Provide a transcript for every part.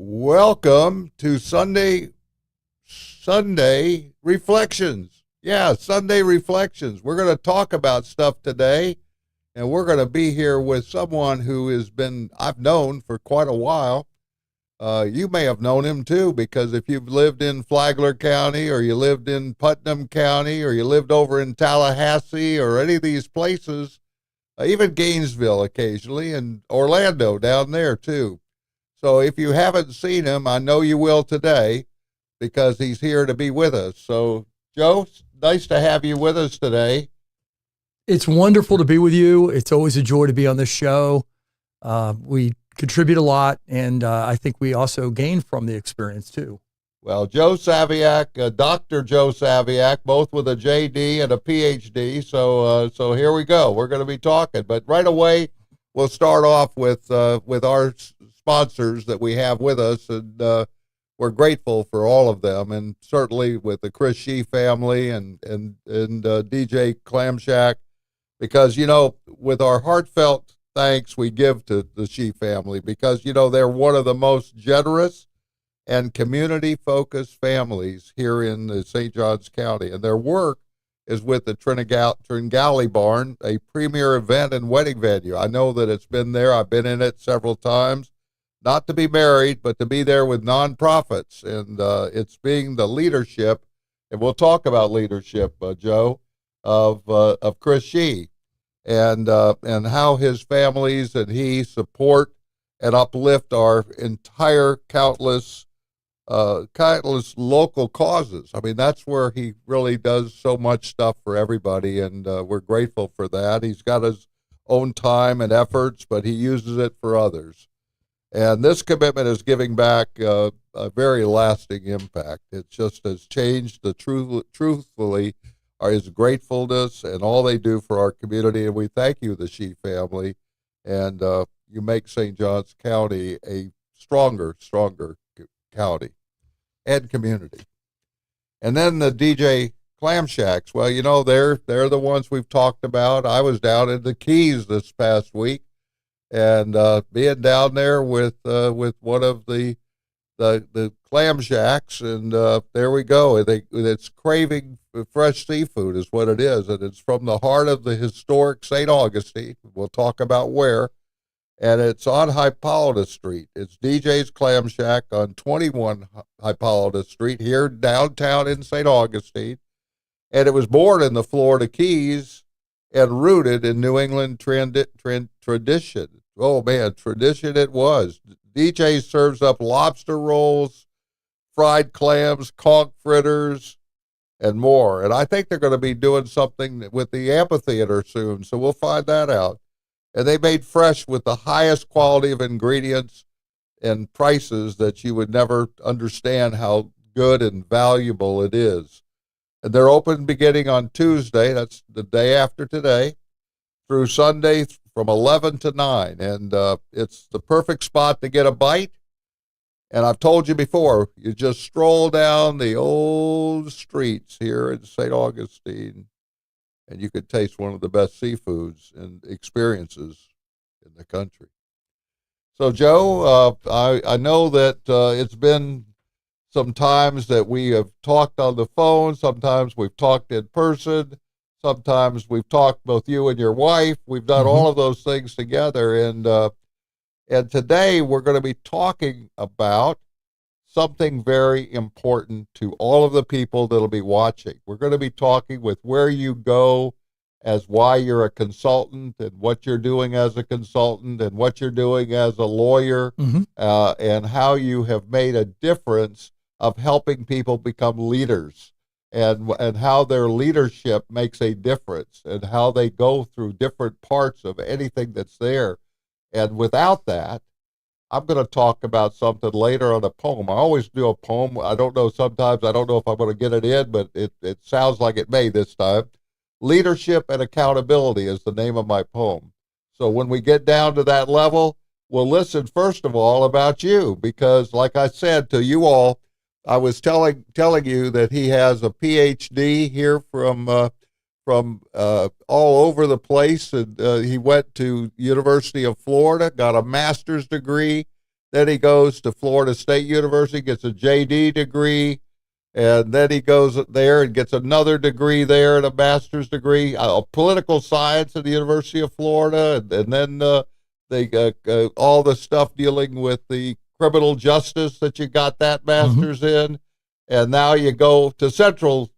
Welcome to Sunday Reflections. Yeah, Sunday Reflections. We're going to talk about stuff today, and we're going to be here with someone who I've known for quite a while. You may have known him too, because if you've lived in Flagler County, or you lived in Putnam County, or you lived over in Tallahassee, or any of these places, even Gainesville occasionally, and Orlando down there too. So if you haven't seen him, I know you will today, because he's here to be with us. So, Joe, nice to have you with us today. It's wonderful to be with you. It's always a joy to be on this show. We contribute a lot, and I think we also gain from the experience too. Well, Joe Saviak, Dr. Joe Saviak, both with a JD and a PhD. So here we go. We're going to be talking, but right away we'll start off with our sponsors that we have with us, and we're grateful for all of them, and certainly with the Chris Shee family and DJ Clam Shack, because with our heartfelt thanks we give to the Shee family, because they're one of the most generous and community-focused families here in the St. Johns County, and their work is with the Tringali Barn, a premier event and wedding venue. I know that it's been there. I've been in it several times, not to be married, but to be there with nonprofits, and it's being the leadership, and we'll talk about leadership, Joe, of Chris Shee, and how his families and he support and uplift our entire countless local causes. I mean, that's where he really does so much stuff for everybody, and we're grateful for that. He's got his own time and efforts, but he uses it for others. And this commitment is giving back a very lasting impact. It just has changed truthfully, his gratefulness and all they do for our community. And we thank you, the Shee family, and you make St. Johns County a stronger county and community. And then the DJ Clam Shacks. Well, they're the ones we've talked about. I was down in the Keys this past week, and being down there with one of the Clam Shacks, and there we go. It's craving fresh seafood is what it is, and it's from the heart of the historic St. Augustine. We'll talk about where. And it's on Hippolytus Street. It's DJ's Clam Shack on 21 Hippolytus Street here downtown in St. Augustine. And it was born in the Florida Keys and rooted in New England tradition. Oh, man, tradition it was. DJ serves up lobster rolls, fried clams, conch fritters, and more. And I think they're going to be doing something with the amphitheater soon, so we'll find that out. And they made fresh with the highest quality of ingredients and prices that you would never understand how good and valuable it is. And they're open beginning on Tuesday, that's the day after today, through Sunday from 11 to 9. And it's the perfect spot to get a bite. And I've told you before, you just stroll down the old streets here in St. Augustine, and you could taste one of the best seafoods and experiences in the country. So, Joe, I know that it's been some times that we have talked on the phone. Sometimes we've talked in person. Sometimes we've talked, both you and your wife. We've done all of those things together. And today we're going to be talking about something very important to all of the people that'll be watching. We're going to be talking with where you go as why you're a consultant, and what you're doing as a consultant, and what you're doing as a lawyer, and how you have made a difference of helping people become leaders, and how their leadership makes a difference, and how they go through different parts of anything that's there. And without that, I'm going to talk about something later on a poem. I always do a poem. I don't know, sometimes I don't know if I'm going to get it in, but it sounds like it may this time. Leadership and Accountability is the name of my poem. So when we get down to that level, we'll listen first of all about you, because like I said to you all, I was telling you that he has a PhD here from all over the place, and he went to University of Florida, got a master's degree, Then he goes to Florida State University, gets a JD degree, and then he goes there and gets another degree there and a master's degree, political science at the University of Florida, and then they all the stuff dealing with the criminal justice that you got that master's in, and now you go to Central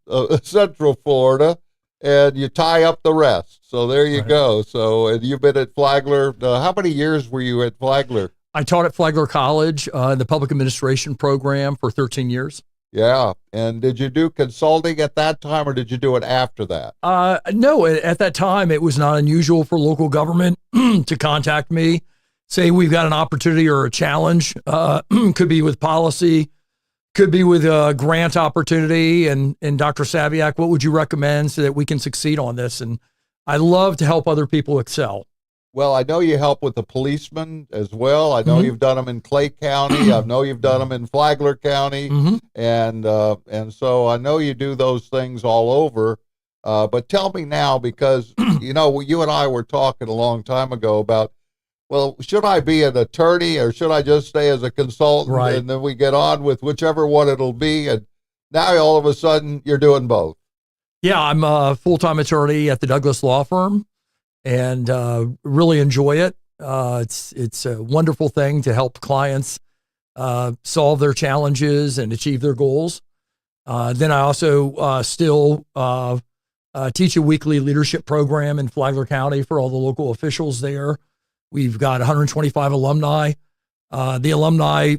Florida, and you tie up the rest. So there you go. So, and you've been at Flagler. How many years were you at Flagler? I taught at Flagler College in the public administration program for 13 years. Yeah. And did you do consulting at that time, or did you do it after that? No, at that time, it was not unusual for local government to contact me, say we've got an opportunity or a challenge. Could be with policy, could be with a grant opportunity. And Dr. Sabiak, what would you recommend so that we can succeed on this? And I love to help other people excel. Well, I know you help with the policemen as well. I know you've done them in Clay County. I know you've done them in Flagler County, and so I know you do those things all over. But tell me now, because you know you and I were talking a long time ago about, well, should I be an attorney or should I just stay as a consultant? Right. And then we get on with whichever one it'll be. And now all of a sudden you're doing both. Yeah, I'm a full-time attorney at the Douglas Law Firm, and really enjoy it. It's a wonderful thing to help clients solve their challenges and achieve their goals. Then I also still teach a weekly leadership program in Flagler County for all the local officials there. We've got 125 alumni. The alumni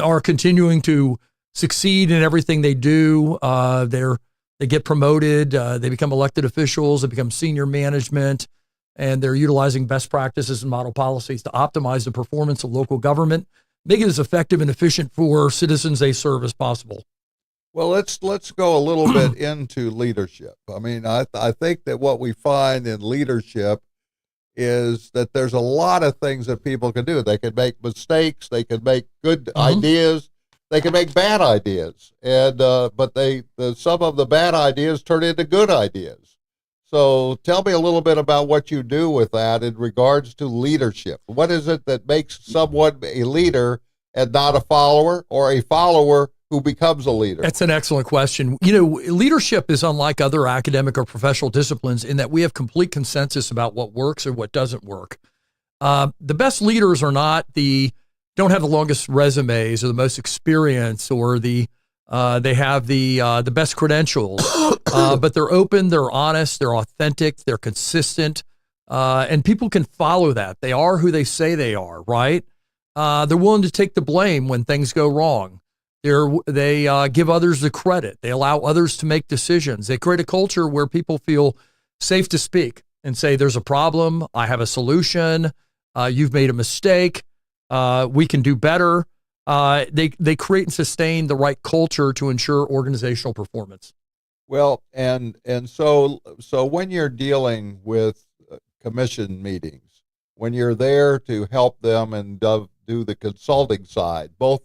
are continuing to succeed in everything they do. They get promoted, they become elected officials, they become senior management, and they're utilizing best practices and model policies to optimize the performance of local government, make it as effective and efficient for citizens they serve as possible. Well, let's go a little bit into leadership. I mean, I think that what we find in leadership is that there's a lot of things that people can do. They can make mistakes, they can make good ideas, they can make bad ideas, and but some of the bad ideas turn into good ideas. So tell me a little bit about what you do with that in regards to leadership. What is it that makes someone a leader and not a follower, or a follower who becomes a leader? That's an excellent question. You know, leadership is unlike other academic or professional disciplines in that we have complete consensus about what works or what doesn't work. The best leaders don't have the longest resumes or the most experience or they have the best credentials, but they're open, they're honest, they're authentic, they're consistent, and people can follow that. They are who they say they are, right? They're willing to take the blame when things go wrong. They give others the credit. They allow others to make decisions. They create a culture where people feel safe to speak and say, there's a problem, I have a solution, you've made a mistake, we can do better. They create and sustain the right culture to ensure organizational performance. Well, and so when you're dealing with commission meetings, when you're there to help them and do the consulting side, both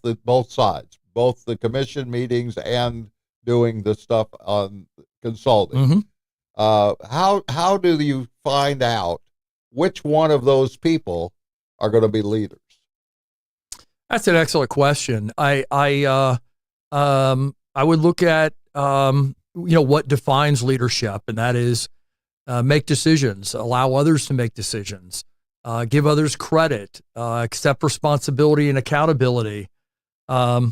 sides, both the commission meetings and doing the stuff on consulting, how do you find out which one of those people are going to be leaders? That's an excellent question. I would look at what defines leadership, and that is make decisions, allow others to make decisions, give others credit, accept responsibility and accountability, identify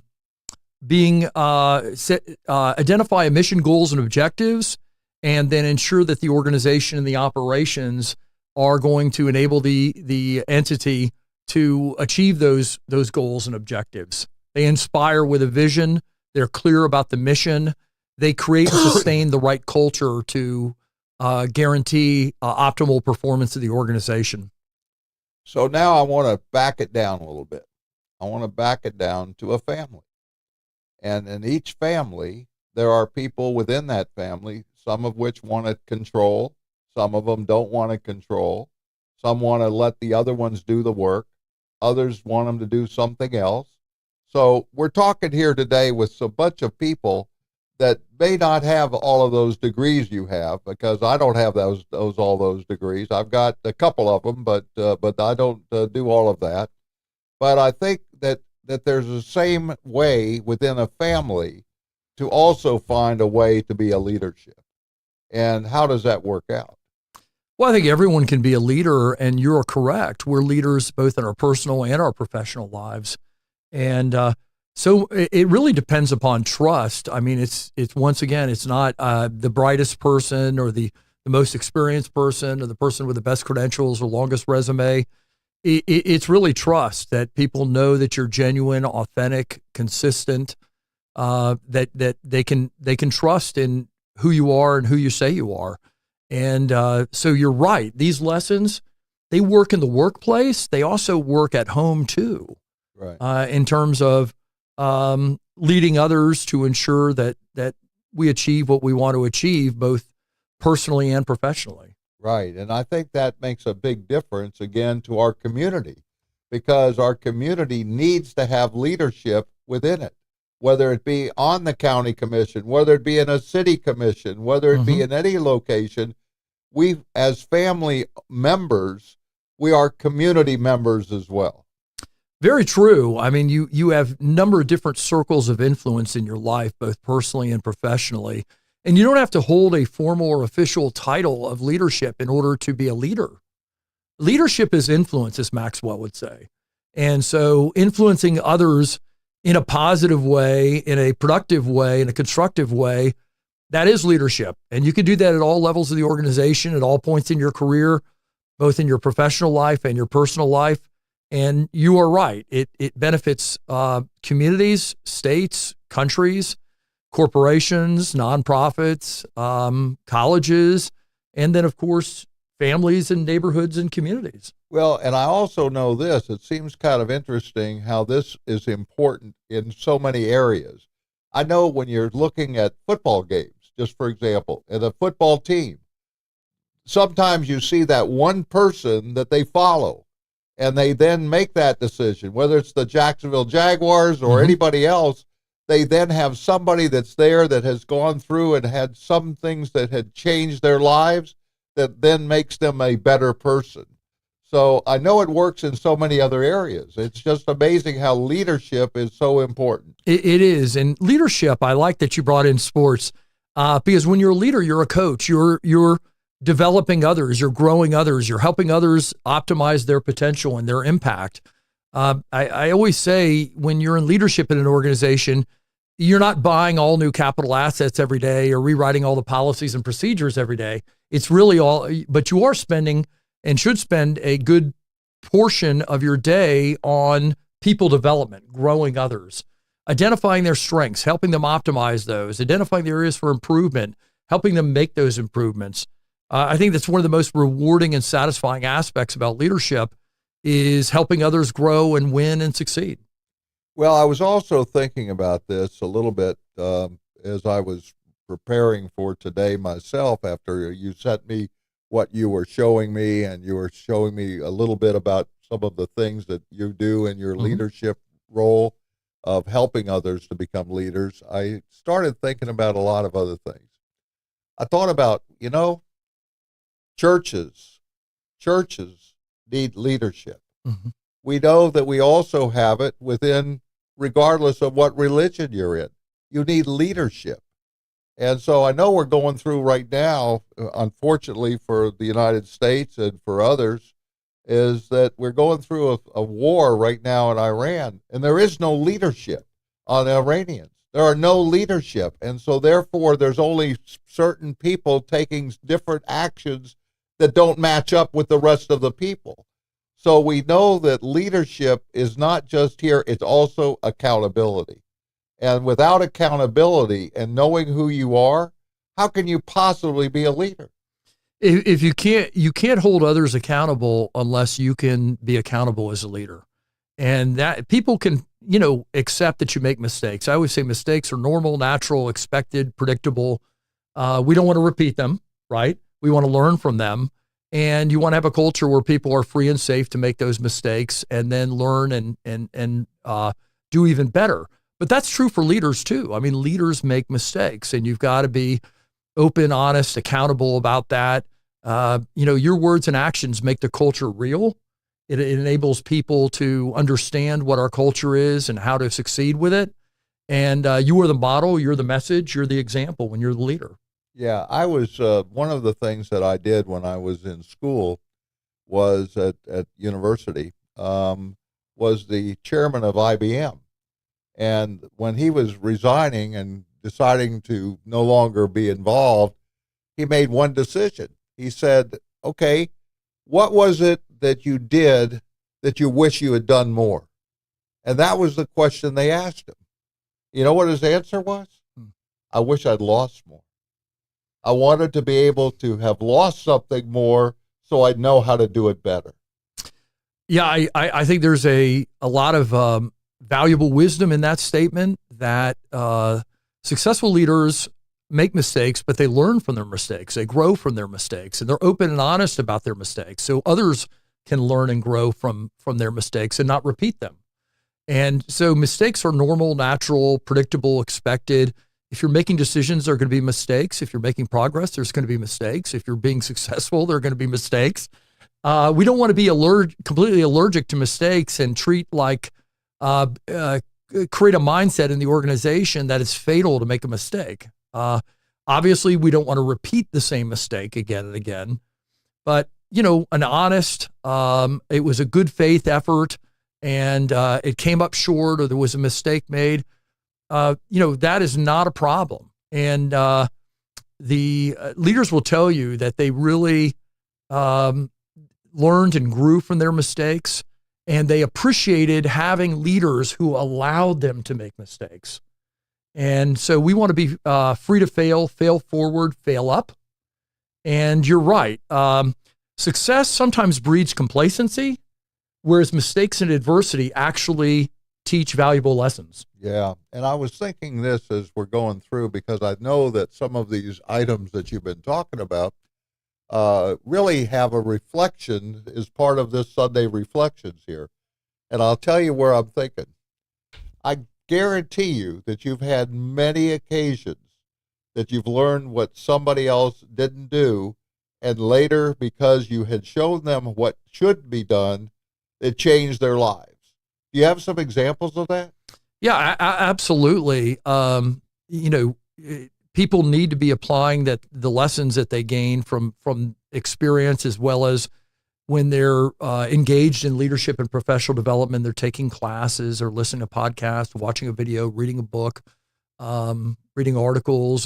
a mission, goals, and objectives, and then ensure that the organization and the operations are going to enable the entity to achieve those goals and objectives. They inspire with a vision. They're clear about the mission. They create and sustain the right culture to guarantee optimal performance of the organization. So now I want to back it down a little bit. I want to back it down to a family. And in each family, there are people within that family, some of which want to control, some of them don't want to control, some want to let the other ones do the work, others want them to do something else. So we're talking here today with a bunch of people that may not have all of those degrees you have, because I don't have all those degrees. I've got a couple of them, but I don't do all of that. But I think that there's the same way within a family to also find a way to be a leadership. And how does that work out? Well, I think everyone can be a leader, and you're correct. We're leaders both in our personal and our professional lives. And so it really depends upon trust. I mean, it's once again, it's not the brightest person or the most experienced person or the person with the best credentials or longest resume. It's really trust, that people know that you're genuine, authentic, consistent, that they can trust in who you are and who you say you are. And so you're right. These lessons, they work in the workplace. They also work at home too, right? In terms of leading others to ensure that we achieve what we want to achieve, both personally and professionally. Right. And I think that makes a big difference, again, to our community, because our community needs to have leadership within it, whether it be on the county commission, whether it be in a city commission, whether it be in any location. We, as family members, we are community members as well. Very true. I mean, you have a number of different circles of influence in your life, both personally and professionally. And you don't have to hold a formal or official title of leadership in order to be a leader. Leadership is influence, as Maxwell would say. And so influencing others in a positive way, in a productive way, in a constructive way, that is leadership. And you can do that at all levels of the organization, at all points in your career, both in your professional life and your personal life. And you are right. It benefits communities, states, countries, corporations, nonprofits, colleges, and then, of course, families and neighborhoods and communities. Well, and I also know this, it seems kind of interesting how this is important in so many areas. I know when you're looking at football games, just for example, in a football team, sometimes you see that one person that they follow, and they then make that decision, whether it's the Jacksonville Jaguars or anybody else. They then have somebody that's there that has gone through and had some things that had changed their lives that then makes them a better person. So I know it works in so many other areas. It's just amazing how leadership is so important. It is. And leadership, I like that you brought in sports, because when you're a leader, you're a coach. You're developing others, you're growing others, you're helping others optimize their potential and their impact. I always say, when you're in leadership in an organization, you're not buying all new capital assets every day or rewriting all the policies and procedures every day. It's really all, but you are spending and should spend a good portion of your day on people development, growing others, identifying their strengths, helping them optimize those, identifying the areas for improvement, helping them make those improvements. I think that's one of the most rewarding and satisfying aspects about leadership, is helping others grow and win and succeed. Well, I was also thinking about this a little bit as I was preparing for today myself, after you sent me what you were showing me, and you were showing me a little bit about some of the things that you do in your leadership role of helping others to become leaders. I started thinking about a lot of other things. I thought about, churches need leadership. We know that we also have it within, regardless of what religion you're in. You need leadership. And so I know we're going through right now, unfortunately for the United States and for others, is that we're going through a war right now in Iran, and there is no leadership on the Iranians. There are no leadership. And so therefore there's only certain people taking different actions that don't match up with the rest of the people. So we know that leadership is not just here, it's also accountability. And without accountability and knowing who you are, how can you possibly be a leader? If you can't hold others accountable unless you can be accountable as a leader. And that people can, accept that you make mistakes. I always say mistakes are normal, natural, expected, predictable. We don't want to repeat them, right? We want to learn from them. And you want to have a culture where people are free and safe to make those mistakes and then learn and do even better. But that's true for leaders too. I mean, leaders make mistakes, and you've got to be open, honest, accountable about that. Your words and actions make the culture real. It enables people to understand what our culture is and how to succeed with it. And you are the model, you're the message, you're the example when you're the leader. Yeah, I was one of the things that I did when I was in school was at university, was the chairman of IBM. And when he was resigning and deciding to no longer be involved, he made one decision. He said, okay, what was it that you did that you wish you had done more? And that was the question they asked him. You know what his answer was? I wish I'd lost more. I wanted to be able to have lost something more so I'd know how to do it better. Yeah, I think there's a lot of valuable wisdom in that statement, that successful leaders make mistakes, but they learn from their mistakes. They grow from their mistakes, and they're open and honest about their mistakes, so others can learn and grow from their mistakes and not repeat them. And so mistakes are normal, natural, predictable, expected. If you're making decisions, there are going to be mistakes. If you're making progress, there's going to be mistakes. If you're being successful, there are going to be mistakes. We don't want to be completely allergic to mistakes and treat create a mindset in the organization that is fatal to make a mistake. Obviously, we don't want to repeat the same mistake again and again. But, an honest, it was a good faith effort, and it came up short, or there was a mistake made. That is not a problem. And the leaders will tell you that they really learned and grew from their mistakes, and they appreciated having leaders who allowed them to make mistakes. And so we want to be free to fail forward, fail up. And you're right. Success sometimes breeds complacency, whereas mistakes and adversity actually teach valuable lessons. Yeah. And I was thinking this as we're going through, because I know that some of these items that you've been talking about really have a reflection as part of this Sunday Reflections here. And I'll tell you where I'm thinking. I guarantee you that you've had many occasions that you've learned what somebody else didn't do, and later, because you had shown them what should be done, it changed their lives. Do you have some examples of that? Yeah, absolutely. People need to be applying the lessons that they gain from experience, as well as when they're engaged in leadership and professional development. They're taking classes or listening to podcasts, watching a video, reading a book, reading articles,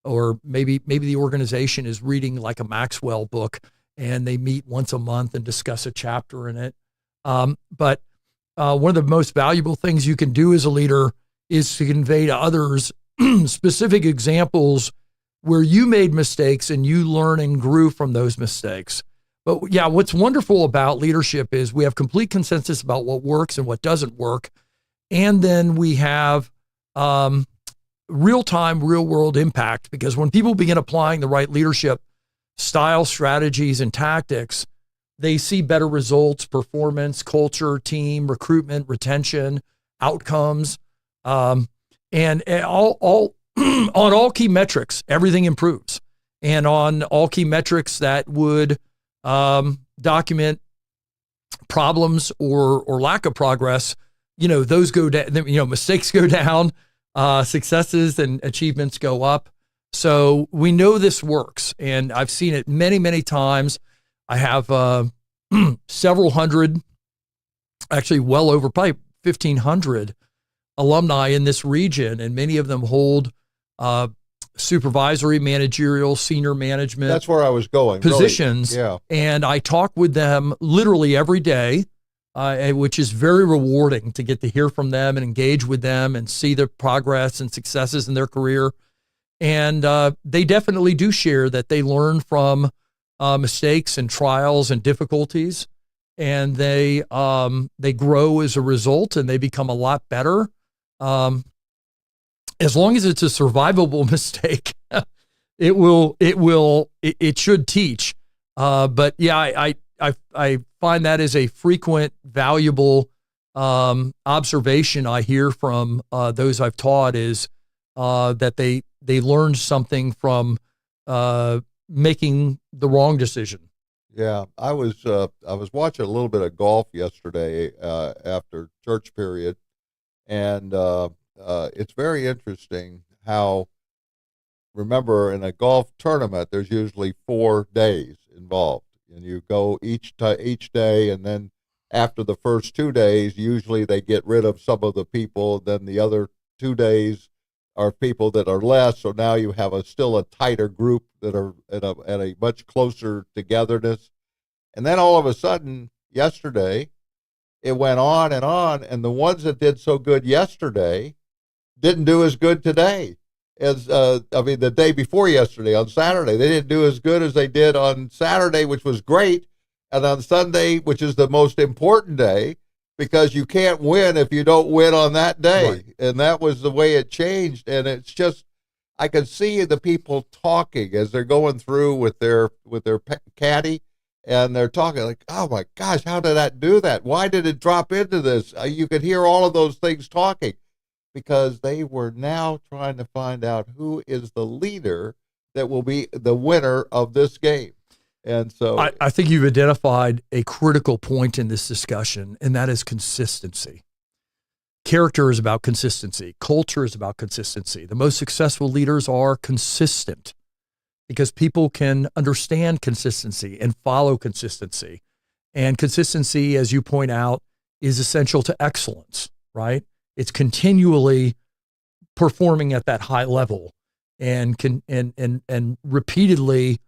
or maybe the organization is reading like a Maxwell book, and they meet once a month and discuss a chapter in it. But one of the most valuable things you can do as a leader is to convey to others specific examples where you made mistakes and you learn and grew from those mistakes. But yeah, what's wonderful about leadership is we have complete consensus about what works and what doesn't work. And then we have real-time, real-world impact, because when people begin applying the right leadership style, strategies, and tactics, they see better results, performance, culture, team, recruitment, retention, outcomes, and all on all key metrics, everything improves. And on all key metrics that would document problems or lack of progress, those go down. Mistakes go down, successes and achievements go up. So we know this works, and I've seen it many, many times. I have several hundred, actually well over probably 1,500 alumni in this region, and many of them hold supervisory, managerial, senior management. That's where I was going. Positions. Really? Yeah. And I talk with them literally every day, which is very rewarding to get to hear from them and engage with them and see their progress and successes in their career. And they definitely do share that they learn from mistakes and trials and difficulties, and they grow as a result, and they become a lot better. As long as it's a survivable mistake, it should teach. But yeah, I find that is a frequent, valuable observation I hear from those I've taught, is that they learned something from making the wrong decision. Yeah, I was watching a little bit of golf yesterday after church period, and it's very interesting how, remember, in a golf tournament there's usually 4 days involved, and you go each day, and then after the first 2 days, usually they get rid of some of the people. Then the other 2 days are people that are less. So now you have still a tighter group that are at a much closer togetherness. And then all of a sudden, yesterday, it went on, and the ones that did so good yesterday didn't do as good today as the day before yesterday on Saturday. They didn't do as good as they did on Saturday, which was great, and on Sunday, which is the most important day, because you can't win if you don't win on that day. Right. And that was the way it changed. And it's just, I could see the people talking as they're going through with their caddy, and they're talking like, "Oh my gosh, how did that do that? Why did it drop into this?" You could hear all of those things talking, because they were now trying to find out who is the leader that will be the winner of this game. And so I think you've identified a critical point in this discussion, and that is consistency. Character is about consistency. Culture is about consistency. The most successful leaders are consistent because people can understand consistency and follow consistency. And consistency, as you point out, is essential to excellence, right? It's continually performing at that high level and repeatedly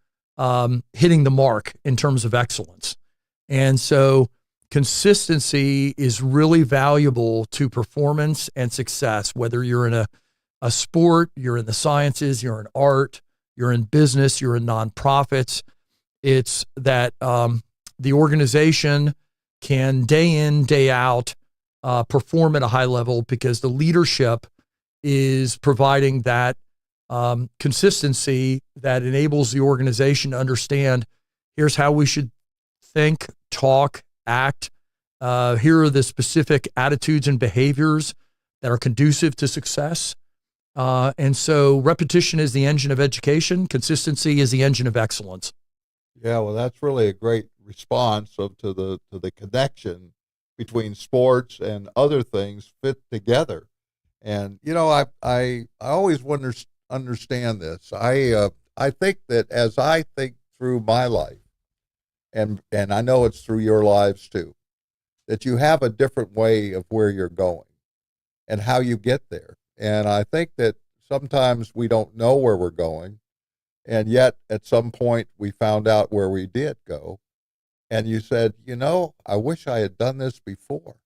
hitting the mark in terms of excellence. And so consistency is really valuable to performance and success, whether you're in a sport, you're in the sciences, you're in art, you're in business, you're in nonprofits. It's that the organization can day in, day out, perform at a high level because the leadership is providing that consistency that enables the organization to understand, here's how we should think, talk, act. Here are the specific attitudes and behaviors that are conducive to success. And so repetition is the engine of education. Consistency is the engine of excellence. Yeah, well, that's really a great response to the connection between sports and other things fit together. And I always understand this. I think that as I think through my life, and I know it's through your lives too, that you have a different way of where you're going and how you get there. And I think that sometimes we don't know where we're going, and yet at some point we found out where we did go. And you said, I wish I had done this before.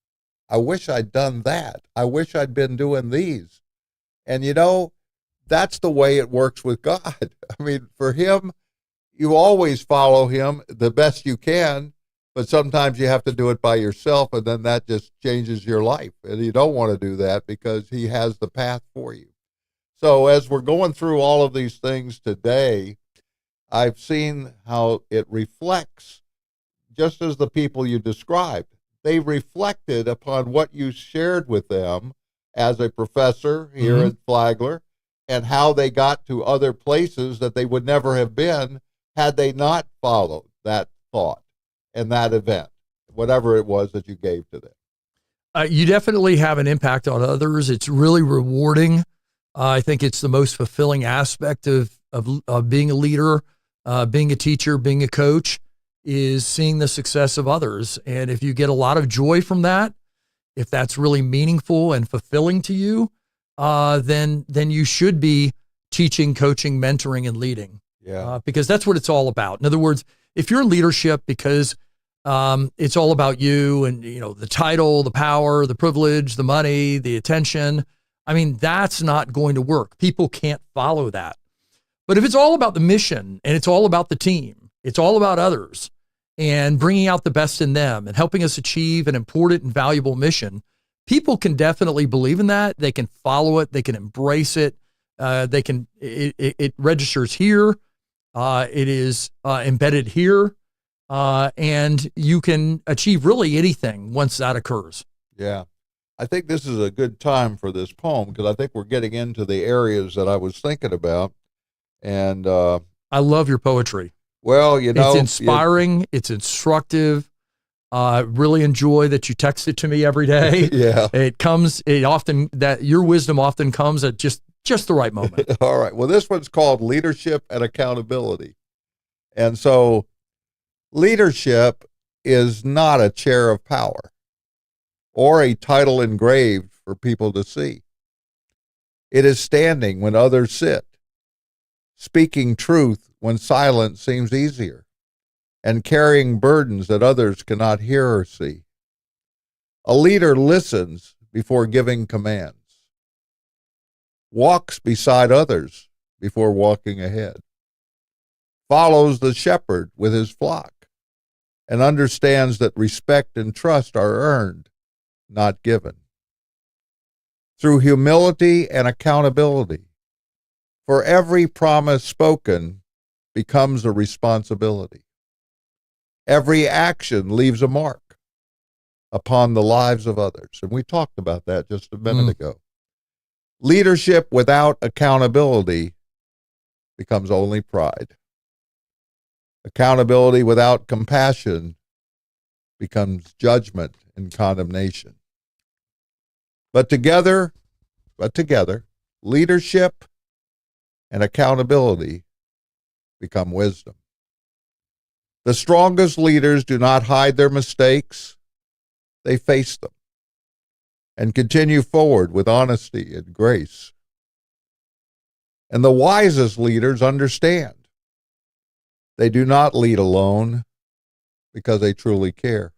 I wish I'd done that. I wish I'd been doing these. And that's the way it works with God. I mean, for him, you always follow him the best you can, but sometimes you have to do it by yourself, and then that just changes your life. And you don't want to do that because he has the path for you. So as we're going through all of these things today, I've seen how it reflects, just as the people you described, they reflected upon what you shared with them as a professor here at Flagler, and how they got to other places that they would never have been had they not followed that thought and that event, whatever it was that you gave to them. You definitely have an impact on others. It's really rewarding. I think it's the most fulfilling aspect of being a leader, being a teacher, being a coach, is seeing the success of others. And if you get a lot of joy from that, if that's really meaningful and fulfilling to you, then you should be teaching, coaching, mentoring, and leading. Yeah. Because that's what it's all about. In other words, if you're in leadership because it's all about you and the title, the power, the privilege, the money, the attention, I mean, that's not going to work. People can't follow that. But if it's all about the mission and it's all about the team, it's all about others and bringing out the best in them and helping us achieve an important and valuable mission, people can definitely believe in that. They can follow it. They can embrace it. It registers here. It is embedded here. And you can achieve really anything once that occurs. Yeah. I think this is a good time for this poem because I think we're getting into the areas that I was thinking about. And I love your poetry. Well, you know, It's inspiring. It's instructive. Really enjoy that you text it to me every day. Yeah. That your wisdom often comes at just the right moment. All right. Well, this one's called Leadership and Accountability. And so leadership is not a chair of power or a title engraved for people to see. It is standing when others sit, speaking truth when silence seems easier, and carrying burdens that others cannot hear or see. A leader listens before giving commands, walks beside others before walking ahead, follows the shepherd with his flock, and understands that respect and trust are earned, not given. Through humility and accountability, for every promise spoken becomes a responsibility. Every action leaves a mark upon the lives of others. And we talked about that just a minute ago. Leadership without accountability becomes only pride. Accountability without compassion becomes judgment and condemnation. But together, leadership and accountability become wisdom. The strongest leaders do not hide their mistakes. They face them and continue forward with honesty and grace. And the wisest leaders understand. They do not lead alone because they truly care.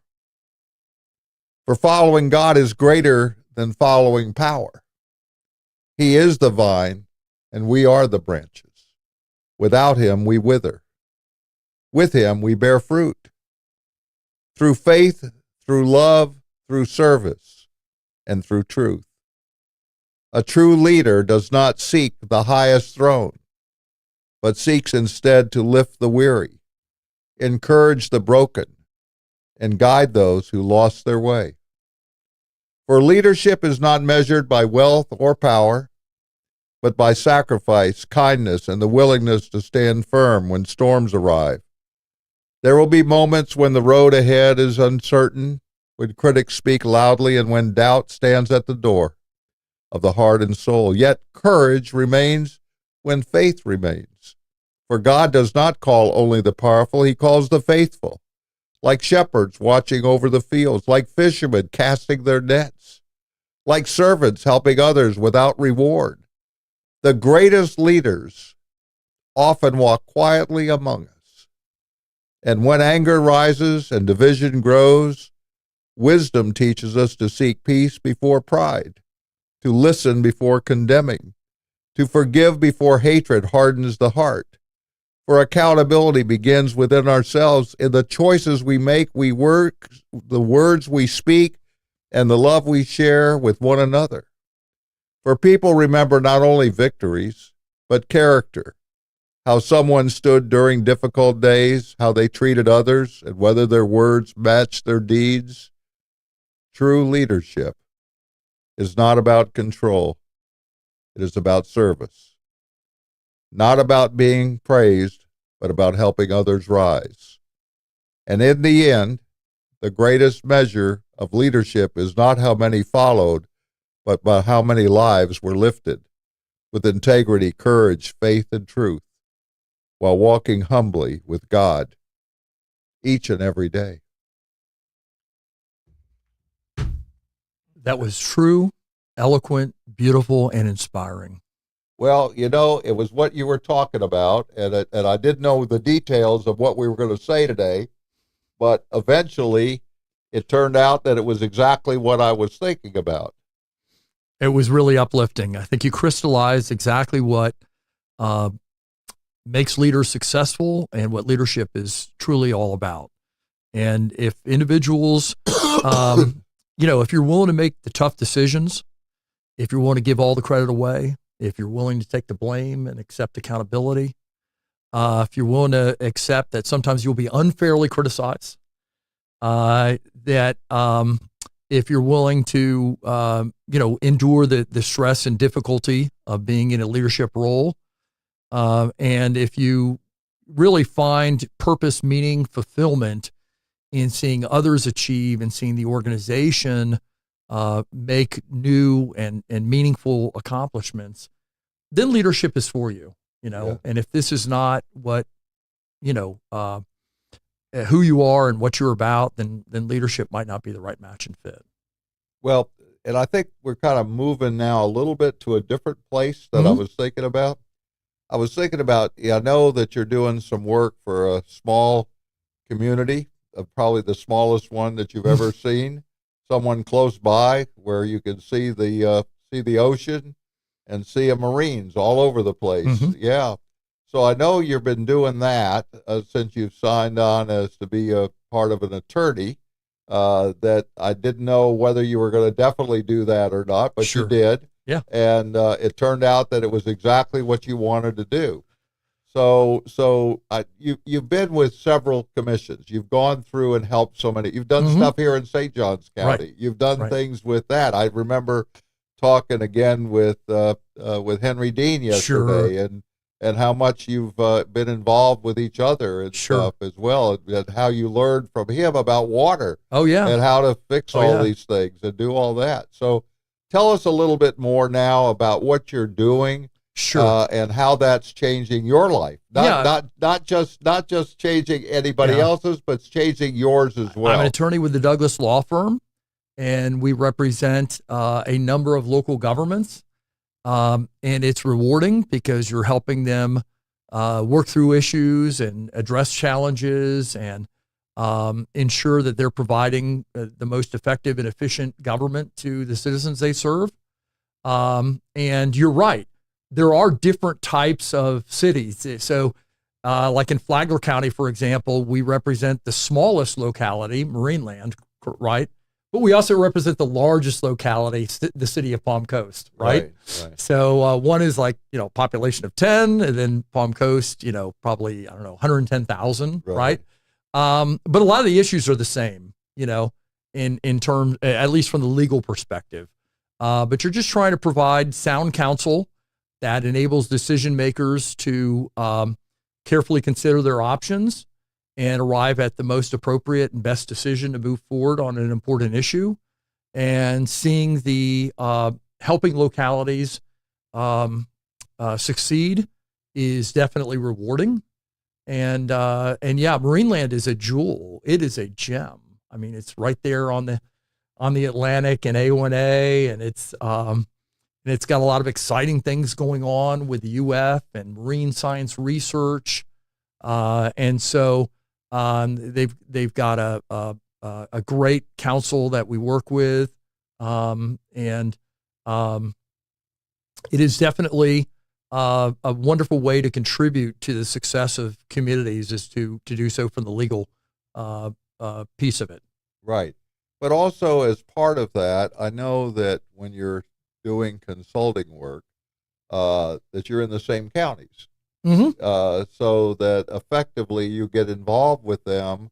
For following God is greater than following power. He is the vine, and we are the branches. Without him, we wither. With him, we bear fruit. Through faith, through love, through service, and through truth. A true leader does not seek the highest throne, but seeks instead to lift the weary, encourage the broken, and guide those who lost their way. For leadership is not measured by wealth or power, but by sacrifice, kindness, and the willingness to stand firm when storms arrive. There will be moments when the road ahead is uncertain, when critics speak loudly, and when doubt stands at the door of the heart and soul. Yet courage remains when faith remains. For God does not call only the powerful, he calls the faithful. Like shepherds watching over the fields, like fishermen casting their nets, like servants helping others without reward. The greatest leaders often walk quietly among us. And when anger rises and division grows, wisdom teaches us to seek peace before pride, to listen before condemning, to forgive before hatred hardens the heart. For accountability begins within ourselves in the choices we make, we work, the words we speak, and the love we share with one another. For people remember not only victories, but character, how someone stood during difficult days, how they treated others, and whether their words matched their deeds. True leadership is not about control. It is about service. Not about being praised, but about helping others rise. And in the end, the greatest measure of leadership is not how many followed, but by how many lives were lifted with integrity, courage, faith, and truth, while walking humbly with God each and every day. That was true, eloquent, beautiful, and inspiring. Well, you know, it was what you were talking about, and I didn't know the details of what we were going to say today, but eventually it turned out that it was exactly what I was thinking about. It was really uplifting. I think you crystallized exactly what makes leaders successful and what leadership is truly all about. And if individuals, if you're willing to make the tough decisions, if you're willing to give all the credit away, if you're willing to take the blame and accept accountability, if you're willing to accept that sometimes you'll be unfairly criticized, if you're willing to, endure the stress and difficulty of being in a leadership role, and if you really find purpose, meaning, fulfillment in seeing others achieve and seeing the organization make new and meaningful accomplishments, then leadership is for you, Yeah. And if this is not what, who you are and what you're about, then leadership might not be the right match and fit. Well, and I think we're kind of moving now a little bit to a different place that I was thinking about. I was thinking about, I know that you're doing some work for a small community, probably the smallest one that you've ever seen, someone close by where you can see the ocean and see a Marines all over the place. Yeah. So I know you've been doing that since you've signed on as to be a part of an attorney. That I didn't know whether you were going to definitely do that or not, but Sure. you did. Yeah. And it turned out that it was exactly what you wanted to do. So you've been with several commissions. You've gone through and helped so many. You've done stuff here in St. Johns County. Right. You've done Right. things with that. I remember talking again with Henry Dean yesterday, and how much you've been involved with each other and stuff as well, and how you learned from him about water. Oh, yeah. And how to fix all these things and do all that. So tell us a little bit more now about what you're doing. Sure. And how that's changing your life. Not just changing anybody else's, but it's changing yours as well. I'm an attorney with the Douglas Law Firm, and we represent a number of local governments. And it's rewarding because you're helping them work through issues and address challenges and ensure that they're providing the most effective and efficient government to the citizens they serve. And you're right. There are different types of cities. So like in Flagler County, for example, we represent the smallest locality, Marineland, right? But we also represent the largest locality, the city of Palm Coast, right? Right. So one is like, population of 10, and then Palm Coast, probably, 110,000, right? But a lot of the issues are the same, in terms, at least from the legal perspective. But you're just trying to provide sound counsel that enables decision makers to carefully consider their options and arrive at the most appropriate and best decision to move forward on an important issue. And seeing the helping localities succeed is definitely rewarding. And yeah, Marineland is a jewel. It is a gem. I mean, it's right there on the Atlantic and A1A, and it's got a lot of exciting things going on with the UF and marine science research. And so they've got a great council that we work with. And it is definitely a wonderful way to contribute to the success of communities is to do so from the legal piece of it. Right. But also as part of that, I know that when you're doing consulting work, that you're in the same counties. So that effectively you get involved with them.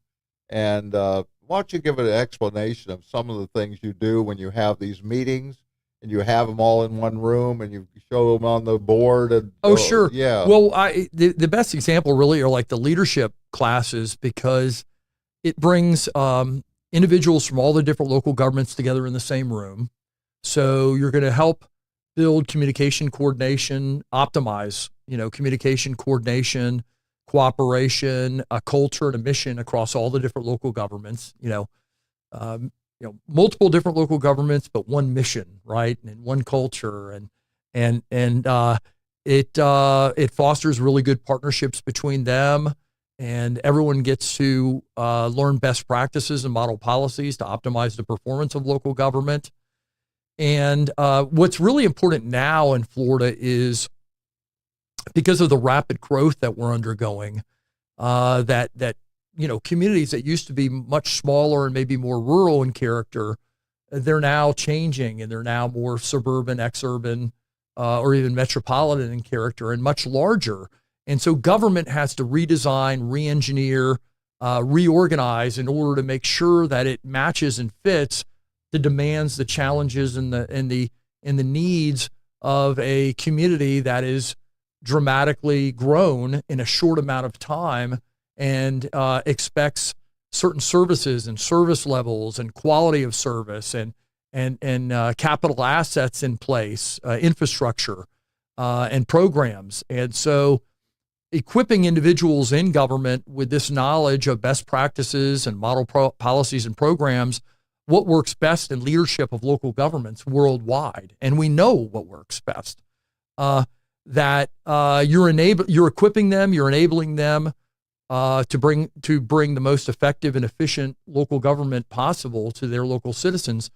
And why don't you give an explanation of some of the things you do when you have these meetings and you have them all in one room and you show them on the board? And sure. Yeah. Well, the best example really are like the leadership classes, because it brings individuals from all the different local governments together in the same room. So you're going to help build communication coordination, optimize, communication coordination, cooperation, a culture and a mission across all the different local governments, multiple different local governments, but one mission, right? And one culture, and it fosters really good partnerships between them, and everyone gets to learn best practices and model policies to optimize the performance of local government. And what's really important now in Florida is, because of the rapid growth that we're undergoing, that communities that used to be much smaller and maybe more rural in character, they're now changing, and they're now more suburban, exurban, or even metropolitan in character, and much larger. And so government has to redesign, re-engineer, reorganize in order to make sure that it matches and fits the demands, the challenges, and the needs of a community that is dramatically grown in a short amount of time and expects certain services and service levels and quality of service and capital assets in place, infrastructure and programs. And so equipping individuals in government with this knowledge of best practices and model policies and programs, what works best in leadership of local governments worldwide. And we know what works best. That you're equipping them, you're enabling them to bring the most effective and efficient local government possible to their local citizens.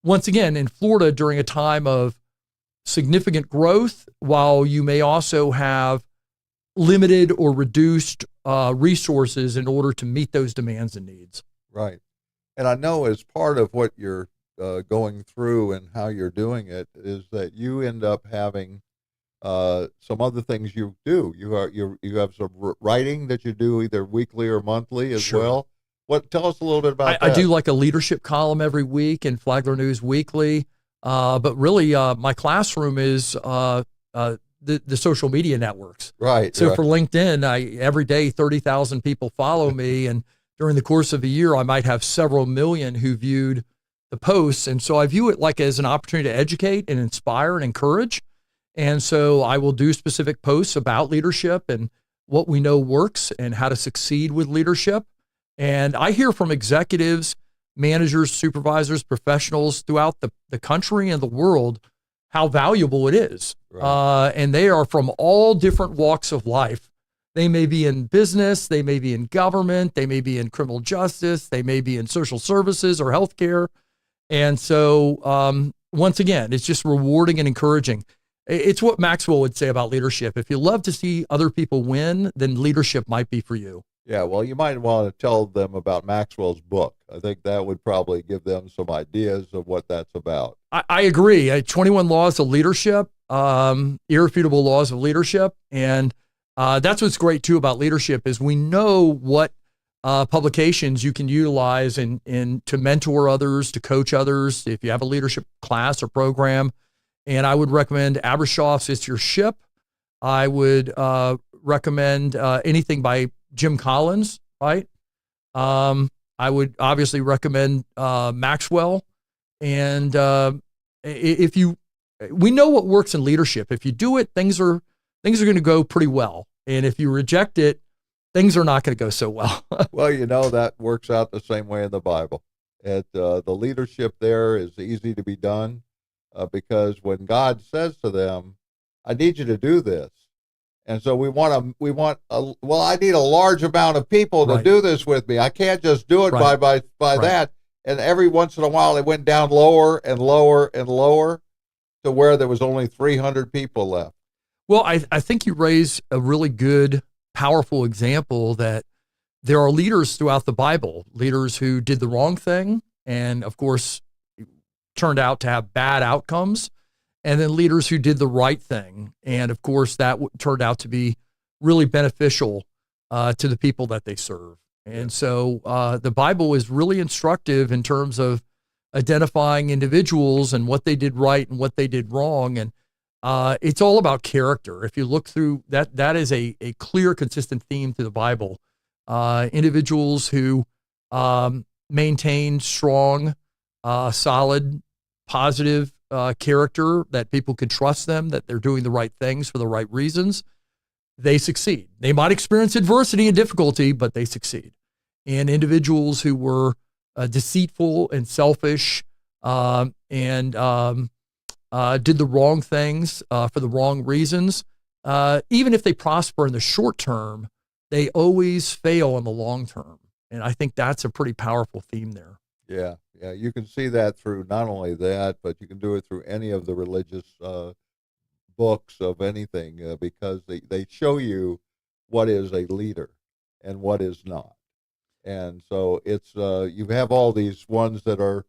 Once again, in Florida, during a time of significant growth, while you may also have limited or reduced resources in order to meet those demands and needs. Right. And I know as part of what you're going through and how you're doing it is that you end up having some other things you do. You have some writing that you do either weekly or monthly as Sure. well. Tell us a little bit about that. I do like a leadership column every week in Flagler News Weekly. But really, my classroom is the social media networks. Right. So right. for LinkedIn, every day 30,000 people follow me, and during the course of a year, I might have several million who viewed the posts. And so I view it like as an opportunity to educate and inspire and encourage. And so I will do specific posts about leadership and what we know works and how to succeed with leadership. And I hear from executives, managers, supervisors, professionals throughout the country and the world how valuable it is. Right. And they are from all different walks of life. They may be in business, they may be in government, they may be in criminal justice, they may be in social services or healthcare. And so once again, it's just rewarding and encouraging. It's what Maxwell would say about leadership. If you love to see other people win, then leadership might be for you. Yeah, well, you might want to tell them about Maxwell's book. I think that would probably give them some ideas of what that's about. I agree. 21 Laws of Leadership, Irrefutable Laws of Leadership. And that's what's great, too, about leadership is we know what publications you can utilize in to mentor others, to coach others, if you have a leadership class or program. And I would recommend Abrashoff's It's Your Ship. I would recommend anything by Jim Collins, right? I would obviously recommend Maxwell. And we know what works in leadership. If you do it, things are going to go pretty well. And if you reject it, things are not going to go so well. Well, that works out the same way in the Bible. The leadership there is easy to be done because when God says to them, I need you to do this. And so I need a large amount of people to Right. do this with me. I can't just do it Right. by Right. that. And every once in a while, it went down lower and lower and lower to where there was only 300 people left. Well, I think you raise a really good, powerful example that there are leaders throughout the Bible, leaders who did the wrong thing and, of course, turned out to have bad outcomes, and then leaders who did the right thing. And, of course, that turned out to be really beneficial to the people that they serve. And so the Bible is really instructive in terms of identifying individuals and what they did right and what they did wrong. And it's all about character. If you look through that is a clear, consistent theme to the Bible. Individuals who maintain strong, solid, positive character, that people can trust them, that they're doing the right things for the right reasons, they succeed. They might experience adversity and difficulty, but they succeed. And individuals who were deceitful and selfish and did the wrong things for the wrong reasons, even if they prosper in the short term, they always fail in the long term. And I think that's a pretty powerful theme there. Yeah, you can see that through not only that, but you can do it through any of the religious books of anything because they show you what is a leader and what is not. And so it's you have all these ones that are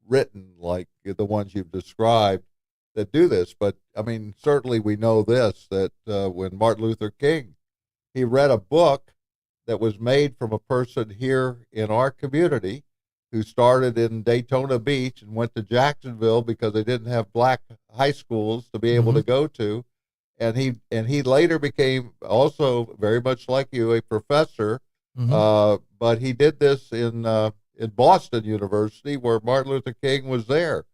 written like the ones you've described that do this. But, I mean, certainly we know this, that when Martin Luther King, he read a book that was made from a person here in our community who started in Daytona Beach and went to Jacksonville because they didn't have black high schools to be able to go to. and he later became also very much like you, a professor. But he did this in Boston University, where Martin Luther King was there,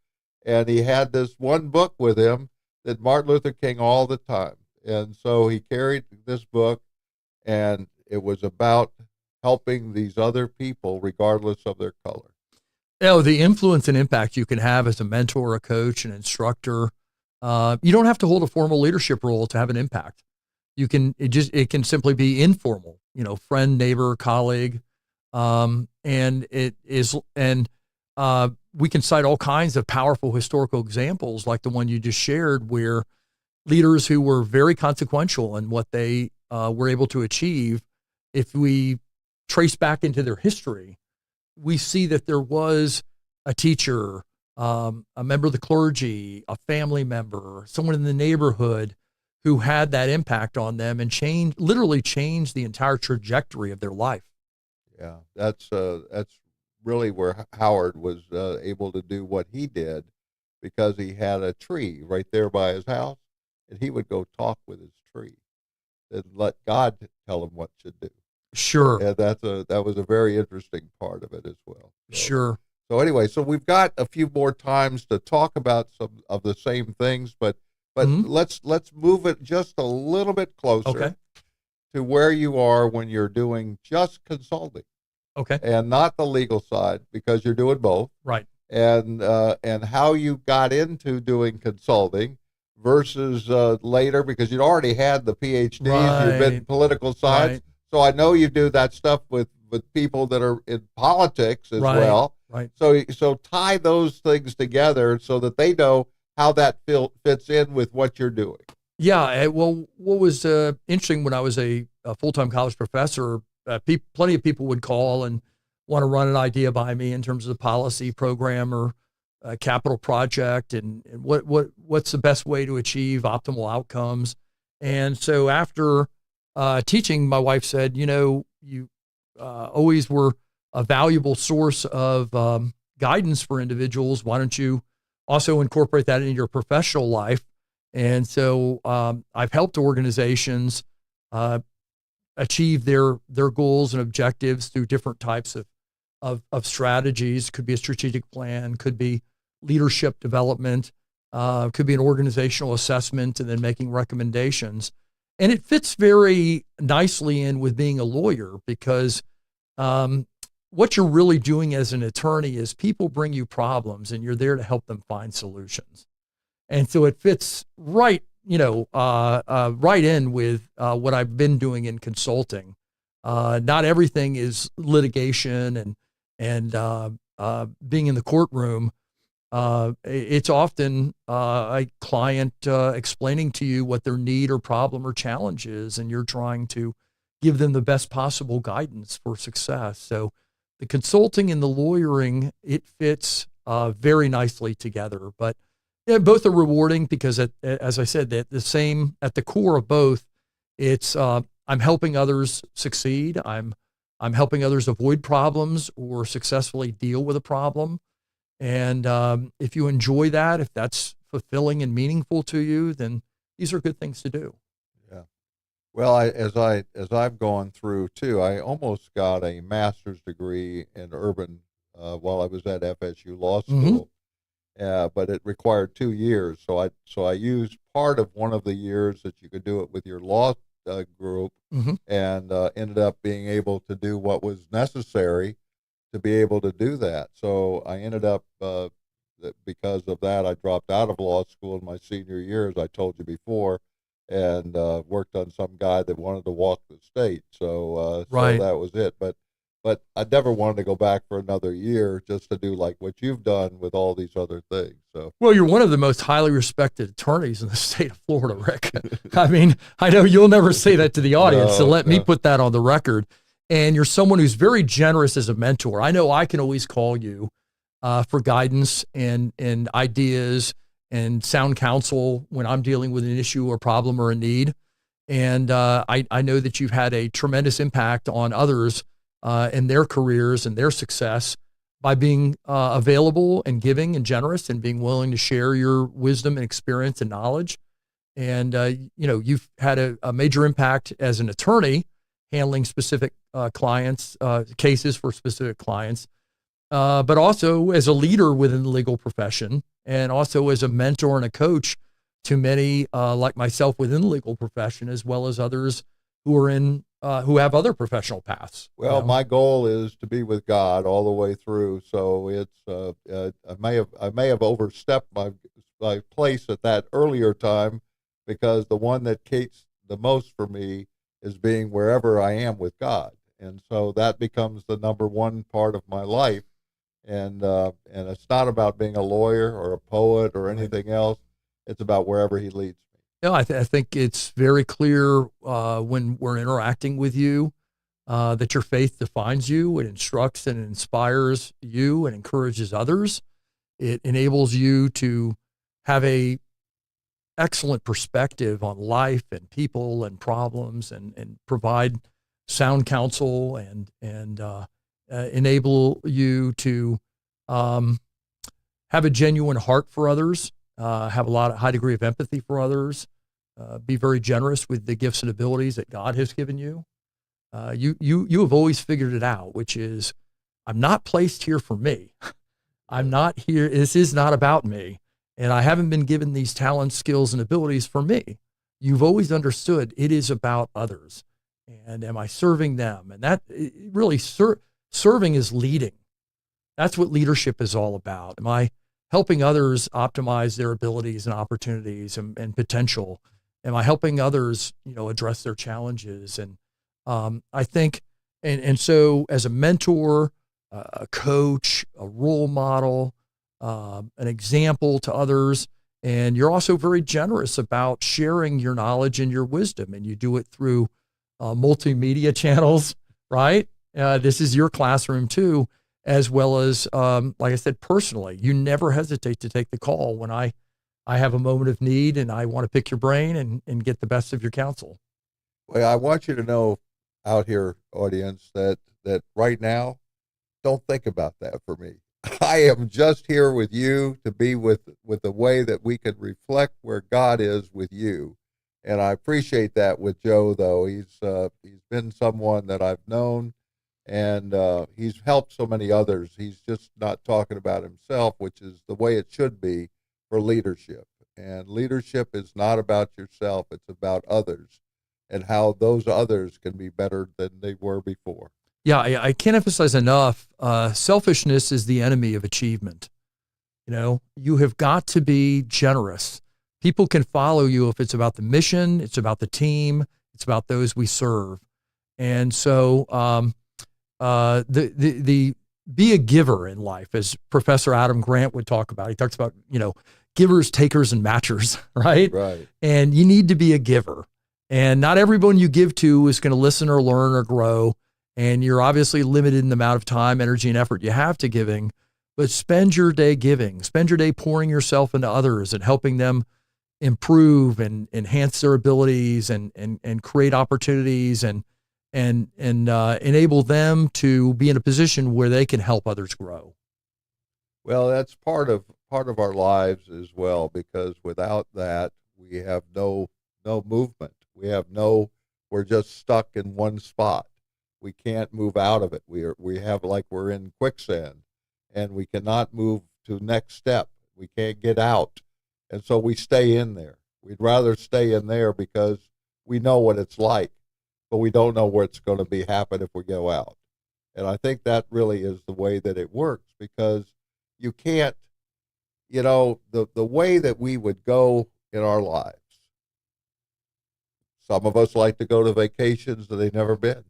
and he had this one book with him that Martin Luther King all the time, and so he carried this book, and it was about helping these other people regardless of their color. The influence and impact you can have as a mentor, a coach, an instructor. You don't have to hold a formal leadership role to have an impact. It can simply be informal, friend, neighbor, colleague. And we can cite all kinds of powerful historical examples like the one you just shared, where leaders who were very consequential in what they were able to achieve, if we trace back into their history, we see that there was a teacher, a member of the clergy, a family member, someone in the neighborhood who had that impact on them and literally changed the entire trajectory of their life. Yeah, that's really where Howard was able to do what he did, because he had a tree right there by his house, and he would go talk with his tree and let God tell him what to do. Sure. And that was a very interesting part of it as well. Sure. So anyway, so we've got a few more times to talk about some of the same things, but let's move it just a little bit closer to where you are when you're doing just consulting. Okay. And not the legal side, because you're doing both. Right. And how you got into doing consulting versus later, because you'd already had the PhDs, Right. You've been political science. Right. So I know you do that stuff with people that are in politics as well. Right. So tie those things together so that they know how that fits in with what you're doing. Yeah. Well, what was interesting when I was a full-time college professor, plenty of people would call and want to run an idea by me in terms of the policy program or capital project and what's the best way to achieve optimal outcomes. And so after teaching, my wife said, you always were a valuable source of guidance for individuals. Why don't you also incorporate that into your professional life? And so I've helped organizations achieve their goals and objectives through different types of strategies. Could be a strategic plan, could be leadership development, could be an organizational assessment, and then making recommendations. And it fits very nicely in with being a lawyer, because what you're really doing as an attorney is people bring you problems and you're there to help them find solutions. And so it fits right in with what I've been doing in consulting. Not everything is litigation and being in the courtroom. It's often a client explaining to you what their need or problem or challenge is, and you're trying to give them the best possible guidance for success. So the consulting and the lawyering, it fits very nicely together. But yeah, both are rewarding because, as I said, at the core of both, it's I'm helping others succeed. I'm helping others avoid problems or successfully deal with a problem. And if you enjoy that, if that's fulfilling and meaningful to you, then these are good things to do. Yeah. Well, as I've gone through too, I almost got a master's degree in urban while I was at FSU Law School. But it required 2 years. So I used part of one of the years that you could do it with your law group, and ended up being able to do what was necessary to be able to do that. So I ended up, because of that, I dropped out of law school in my senior year, as I told you before, and worked on some guy that wanted to walk the state. So that was it. But I never wanted to go back for another year just to do like what you've done with all these other things. So, well, you're one of the most highly respected attorneys in the state of Florida, Rick. I mean, I know you'll never say that to the audience, so let me put that on the record. And you're someone who's very generous as a mentor. I know I can always call you for guidance and ideas and sound counsel when I'm dealing with an issue or problem or a need. And I know that you've had a tremendous impact on others in their careers and their success by being available and giving and generous and being willing to share your wisdom and experience and knowledge. And, you've had a major impact as an attorney handling specific clients, cases for specific clients, but also as a leader within the legal profession, and also as a mentor and a coach to many like myself within the legal profession, as well as others who are who have other professional paths. Well, my goal is to be with God all the way through. So it's I may have overstepped my place at that earlier time, because the one that cates the most for me is being wherever I am with God, and so that becomes the number one part of my life. And it's not about being a lawyer or a poet or anything else. It's about wherever He leads me. No, I think it's very clear when we're interacting with you that your faith defines you. It instructs and inspires you and encourages others. It enables you to have a excellent perspective on life and people and problems, and provide sound counsel and enable you to have a genuine heart for others, have a high degree of empathy for others, be very generous with the gifts and abilities that God has given you. You have always figured it out, which is, I'm not placed here for me. I'm not here. This is not about me. And I haven't been given these talents, skills, and abilities for me. You've always understood it is about others. And am I serving them? And that really serving is leading. That's what leadership is all about. Am I helping others optimize their abilities and opportunities and potential? Am I helping others, address their challenges? And I think, and so as a mentor, a coach, a role model, an example to others, and you're also very generous about sharing your knowledge and your wisdom, and you do it through multimedia channels, right? This is your classroom too, as well as, like I said, personally. You never hesitate to take the call when I have a moment of need and I want to pick your brain and get the best of your counsel. Well, I want you to know out here, audience, that right now, don't think about that for me. I am just here with you to be with the way that we can reflect where God is with you. And I appreciate that with Joe, though. He's been someone that I've known, and he's helped so many others. He's just not talking about himself, which is the way it should be for leadership. And leadership is not about yourself. It's about others and how those others can be better than they were before. Yeah, I can't emphasize enough, selfishness is the enemy of achievement. You have got to be generous. People can follow you if it's about the mission, it's about the team, it's about those we serve. And so the be a giver in life, as Professor Adam Grant would talk about. He talks about, givers, takers, and matchers, right? Right. And you need to be a giver. And not everyone you give to is going to listen or learn or grow. And you're obviously limited in the amount of time, energy, and effort you have to giving, but spend your day giving. Spend your day pouring yourself into others and helping them improve and enhance their abilities and create opportunities and enable them to be in a position where they can help others grow. Well, that's part of our lives as well, because without that, we have no movement. We're just stuck in one spot. We can't move out of it. We're in quicksand, and we cannot move to the next step. We can't get out. And so we stay in there. We'd rather stay in there because we know what it's like, but we don't know what's going to be happen if we go out. And I think that really is the way that it works, because you can't, the way that we would go in our lives. Some of us like to go to vacations that they've never been.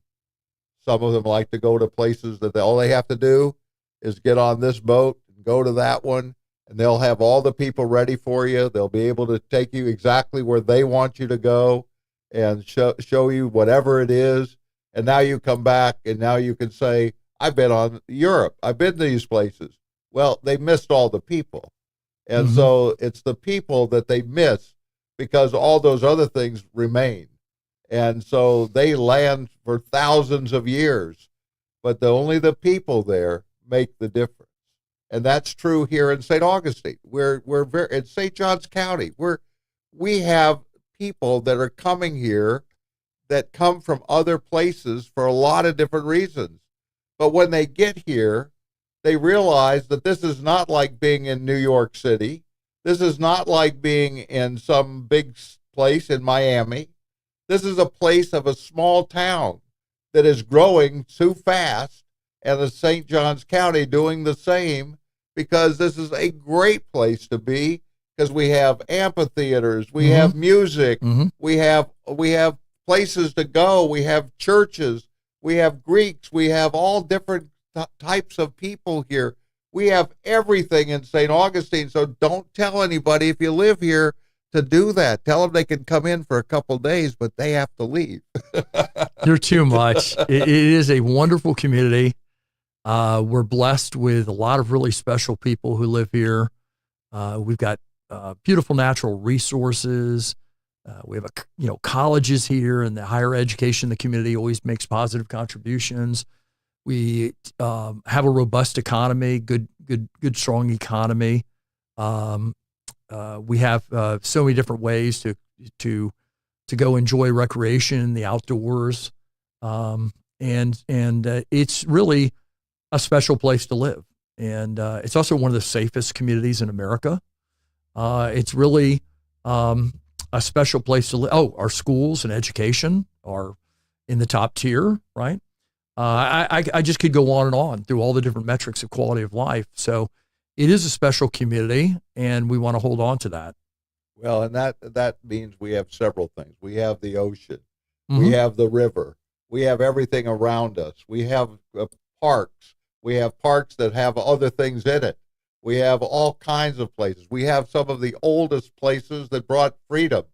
Some of them like to go to places that all they have to do is get on this boat and go to that one, and they'll have all the people ready for you. They'll be able to take you exactly where they want you to go and show you whatever it is. And now you come back, and now you can say, I've been on Europe. I've been to these places. Well, they missed all the people. And so it's the people that they miss, because all those other things remain. And so they land for thousands of years, but only the people there make the difference. And that's true here in St. Augustine. We're in St. Johns County. We have people that are coming here that come from other places for a lot of different reasons. But when they get here, they realize that this is not like being in New York City. This is not like being in some big place in Miami. This is a place of a small town that is growing too fast, and the St. Johns County doing the same, because this is a great place to be, because we have amphitheaters, we have music, we have places to go, we have churches, we have Greeks, we have all different types of people here. We have everything in St. Augustine, so don't tell anybody if you live here to do that. Tell them they can come in for a couple days, but they have to leave. You're too much. It is a wonderful community. We're blessed with a lot of really special people who live here. We've got beautiful natural resources. We have colleges here, and the higher education in the community always makes positive contributions. We have a robust economy, good, strong economy. We have so many different ways to go enjoy recreation, the outdoors, and it's really a special place to live. And it's also one of the safest communities in America. It's really a special place to live. Oh, our schools and education are in the top tier, right? I just could go on and on through all the different metrics of quality of life. So it is a special community, and we want to hold on to that. Well, and that means we have several things. We have the ocean. We have the river. We have everything around us. We have parks. We have parks that have other things in it. We have all kinds of places. We have some of the oldest places that brought freedom.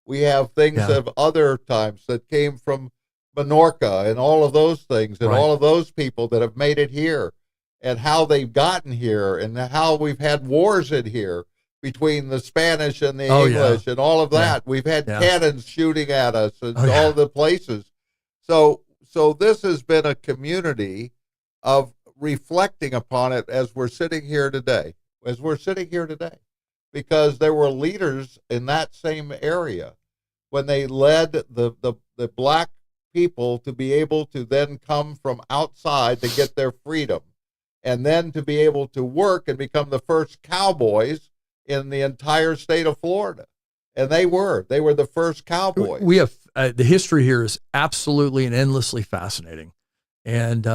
We have things of other times that came from Minorca and all of those things, and all of those people that have made it here, and how they've gotten here, and how we've had wars in here between the Spanish and the English and all of that. We've had cannons shooting at us and all the places. So this has been a community of reflecting upon it as we're sitting here today, because there were leaders in that same area when they led the black people to be able to then come from outside to get their freedom, and then to be able to work and become the first cowboys in the entire state of Florida. And they were the first cowboys. We have the history here is absolutely and endlessly fascinating. And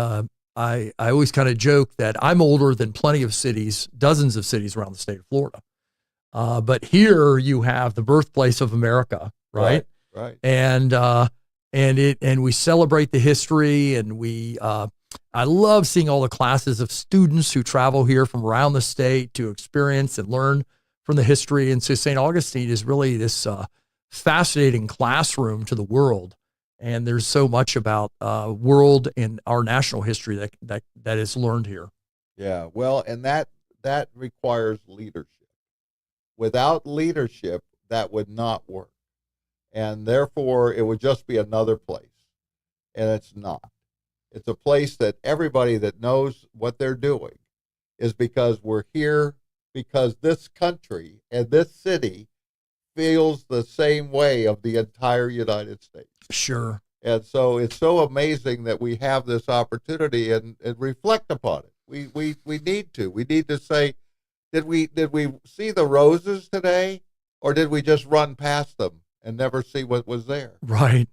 I always kind of joke that I'm older than plenty of cities, dozens of cities around the state of Florida. But here you have the birthplace of America, right? Right. And we celebrate the history, and I love seeing all the classes of students who travel here from around the state to experience and learn from the history. And so St. Augustine is really this fascinating classroom to the world. And there's so much about world and our national history that is learned here. Yeah, well, and that requires leadership. Without leadership, that would not work. And therefore, it would just be another place. And it's not. It's a place that everybody that knows what they're doing is because we're here, because this country and this city feels the same way of the entire United States. Sure. And so it's so amazing that we have this opportunity and reflect upon it. We need to. We need to say, did we see the roses today, or did we just run past them and never see what was there? Right.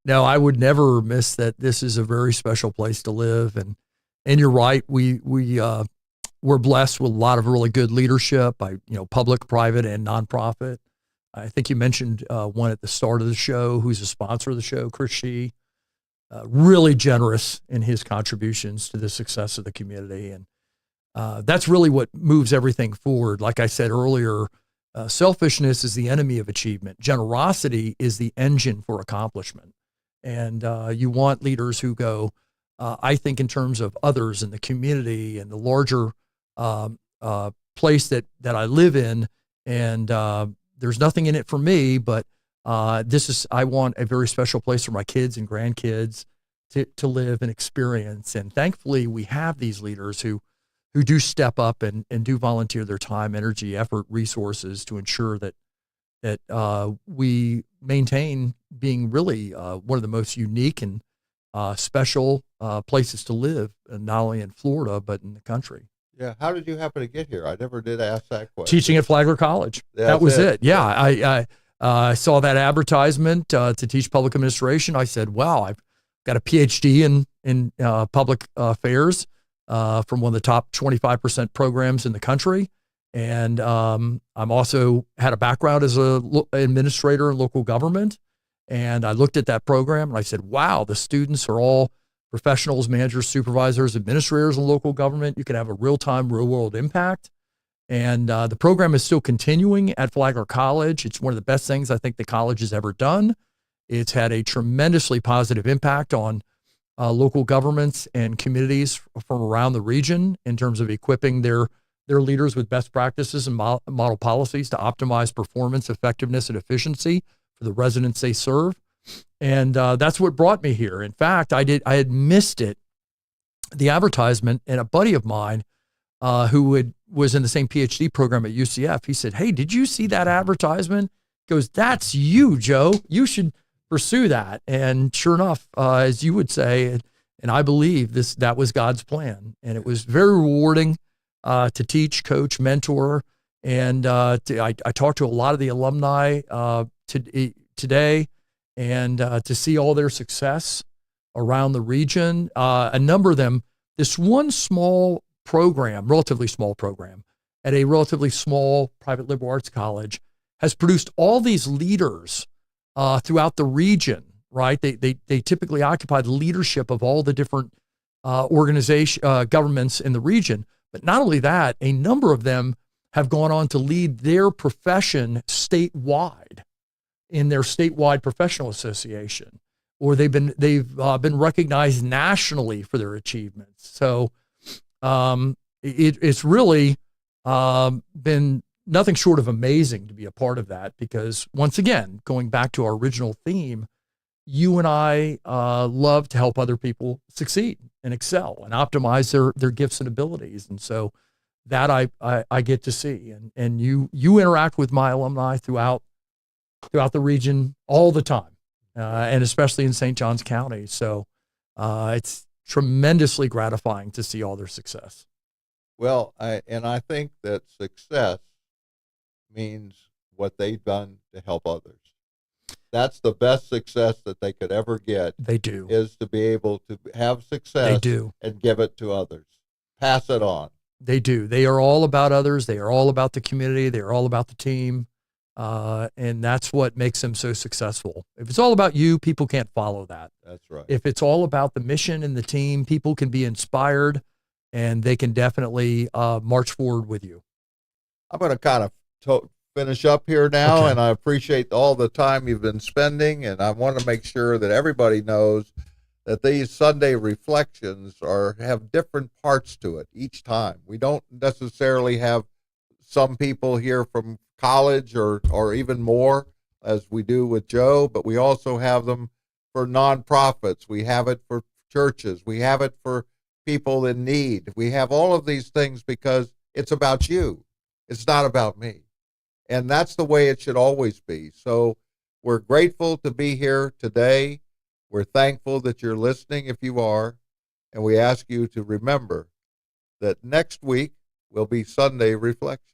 No, I would never miss that. This is a very special place to live, and you're right. We're blessed with a lot of really good leadership, public, private, and nonprofit. I think you mentioned one at the start of the show, who's a sponsor of the show, Chris Shee, really generous in his contributions to the success of the community. And that's really what moves everything forward. Like I said earlier, selfishness is the enemy of achievement. Generosity is the engine for accomplishment. And you want leaders who go, I think, in terms of others in the community and the larger place that I live in. And there's nothing in it for me, but I want a very special place for my kids and grandkids to live and experience. And thankfully, we have these leaders who do step up and do volunteer their time, energy, effort, resources to ensure that that we maintain being really one of the most unique and special places to live, not only in Florida, but in the country. Yeah. How did you happen to get here? I never did ask that question. Teaching at Flagler College. That was it. Yeah. I saw that advertisement to teach public administration. I said, wow, I've got a PhD in public affairs from one of the top 25% programs in the country. And I'm also had a background as a administrator in local government. And I looked at that program and I said, wow, the students are all professionals, managers, supervisors, administrators in local government. You can have a real-time, real-world impact. And the program is still continuing at Flagler College. It's one of the best things I think the college has ever done. It's had a tremendously positive impact on local governments and communities from around the region in terms of equipping their leaders with best practices and model policies to optimize performance, effectiveness, and efficiency for the residents they serve. And that's what brought me here. In fact, I had missed it, the advertisement, and a buddy of mine who was in the same PhD program at UCF, he said, hey, did you see that advertisement? He goes, that's you, Joe. You should pursue that. And sure enough, as you would say, and I believe that was God's plan. And it was very rewarding to teach, coach, mentor. And I talked to a lot of the alumni today, and to see all their success around the region. A number of them, this one small program, relatively small program, at a relatively small private liberal arts college has produced all these leaders throughout the region, right? They typically occupy the leadership of all the different governments in the region. But not only that, a number of them have gone on to lead their profession statewide in their statewide professional association, or they've been recognized nationally for their achievements. So it's really been nothing short of amazing to be a part of that, because once again, going back to our original theme, you and I love to help other people succeed and excel and optimize their gifts and abilities. And so that I get to see, and you interact with my alumni throughout the region all the time, and especially in St. Johns County. So it's tremendously gratifying to see all their success. Well, I think that success means what they've done to help others. That's the best success that they could ever get. They do. Is to be able to have success. They do. And give it to others. Pass it on. They do. They are all about others. They are all about the community. They are all about the team. And that's what makes them so successful. If it's all about you, people can't follow that. That's right. If it's all about the mission and the team, people can be inspired, and they can definitely march forward with you. I'm going to kind of finish up here now, Okay. And I appreciate all the time you've been spending, and I want to make sure that everybody knows that these Sunday reflections have different parts to it each time. We don't necessarily have some people here from college or even more, as we do with Joe, but we also have them for nonprofits. We have it for churches. We have it for people in need. We have all of these things because it's about you. It's not about me. And that's the way it should always be. So we're grateful to be here today. We're thankful that you're listening if you are. And we ask you to remember that next week will be Sunday Reflection.